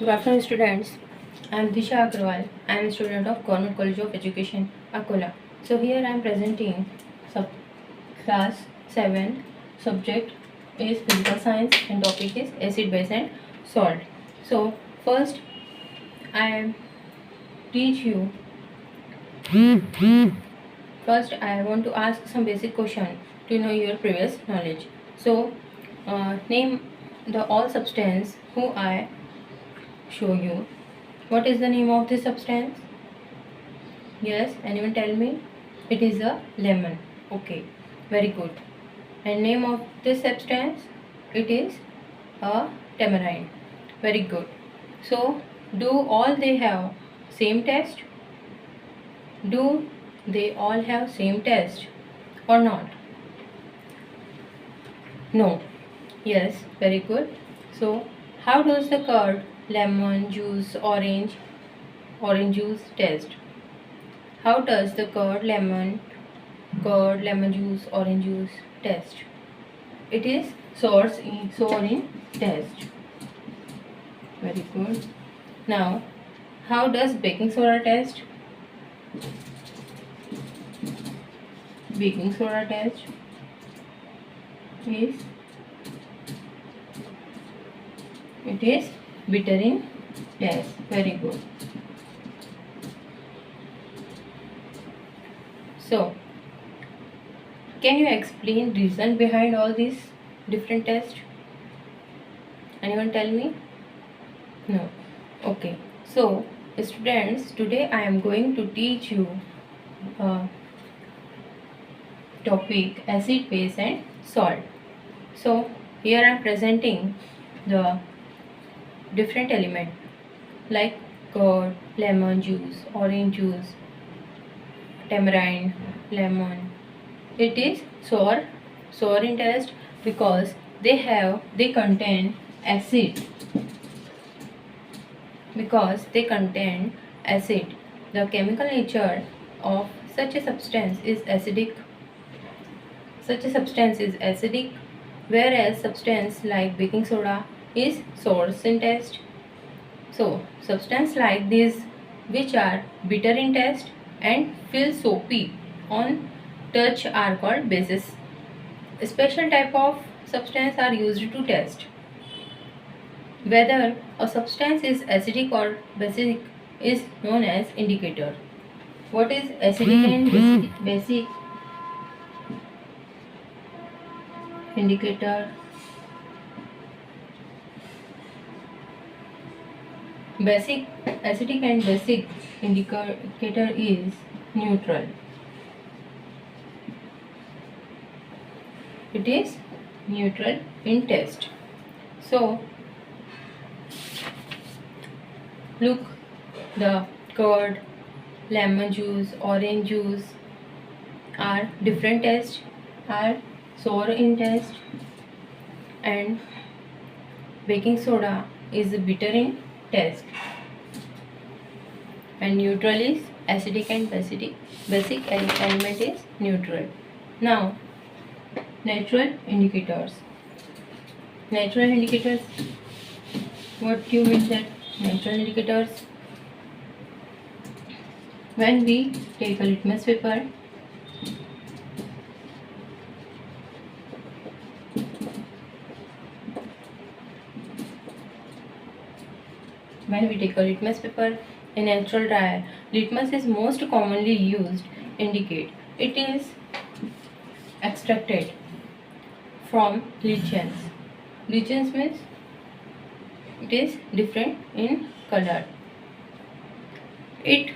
Good afternoon, students. I am Disha Agrawal. I am a student of Government College of Education, Akola. So here I am presenting class 7. Subject is physical science and topic is acid, base and salt. So first I teach you. First I want to ask some basic question to know your previous knowledge. So name the all substance who I show you. What is the name of this substance? Yes, anyone tell me? It is a lemon. Okay, very good. And name of this substance? It is a tamarind. Very good. So, do all they have same taste? Do they all have same taste or not? No. Yes, very good. So, how does the curd, lemon juice, orange juice taste? How does the curd, lemon juice, orange juice taste? It is sour in taste. Very good. Now, how does baking soda taste? Baking soda taste is it is bitter in taste. Very good. So, can you explain reason behind all these different tests? Anyone tell me? No. Okay. So, students, today I am going to teach you topic acid, base and salt. So, here I am presenting the different element like curd, lemon juice, orange juice, tamarind, lemon. It is sour in taste because they contain acid. Because they contain acid, the chemical nature of such a substance is acidic. Such a substance is acidic, whereas substance like baking soda is sour in taste. So, substance like this, which are bitter in taste and feel soapy on touch, are called bases. A special type of substance are used to test whether a substance is acidic or basic is known as indicator. What is acidic and basic? Indicator. Basic, acidic and basic indicator is neutral. It is neutral in taste. So, look, the curd, lemon juice, orange juice are different taste, are sour in taste, and baking soda is bitter in taste, and neutral is acidic and basic. Basic element is neutral. Now, natural indicators. Natural indicators. What do you mean that natural indicators? When we take a litmus paper, in natural dryer, litmus is most commonly used. Indicate it is extracted from lichens. Lichens means it is different in color. It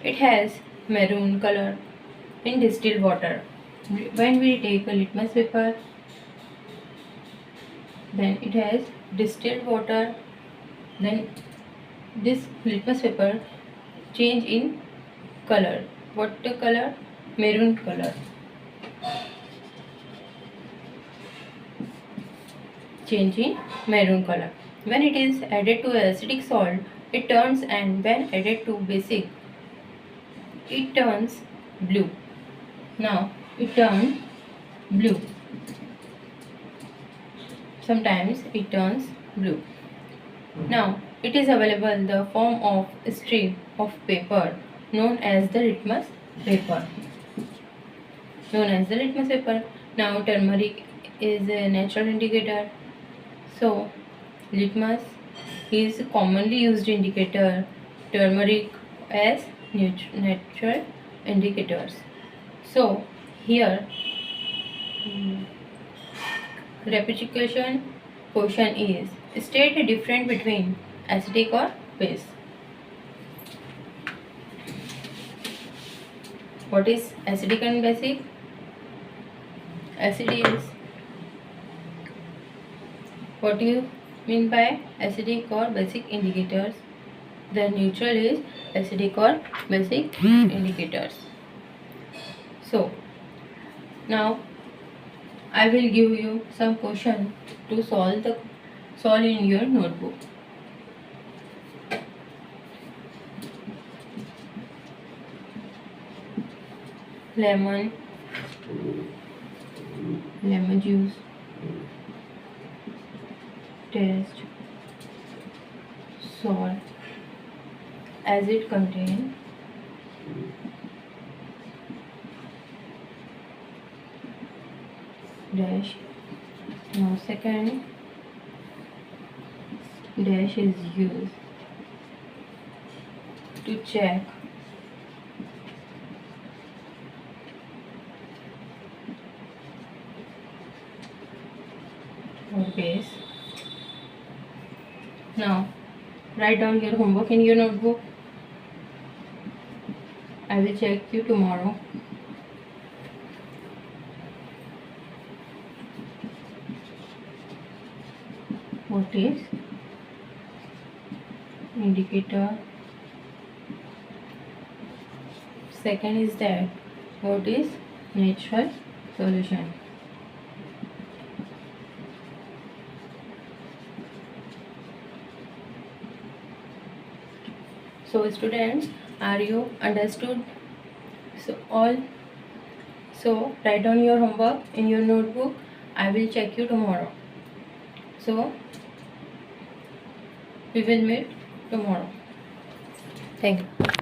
has maroon color in distilled water. When we take a litmus paper, then it has distilled water, then this litmus paper change in color. What the color? Maroon color. Change in maroon color. When it is added to acidic salt, it turns, and when added to basic, it turns blue. Now it turns blue. Sometimes it turns blue. Now It is available in the form of a strip of paper known as the litmus paper. Now turmeric is a natural indicator. So litmus is commonly used indicator, turmeric as natural indicators. So here repetition question is, state a difference between acidic or base. What is acidic and basic? Acid is, what do you mean by acidic or basic indicators? The neutral is acidic or basic indicators. So now I will give you some question to solve in your notebook. Lemon juice, taste, salt, acid contain, dash. Now second dash is used to check or base. Now write down your homework in your notebook. I will check you tomorrow. What is indicator? Second is that what is natural solution? So students, are you understood? So write down your homework in your notebook. I will check you tomorrow. So we will meet tomorrow. Thank you.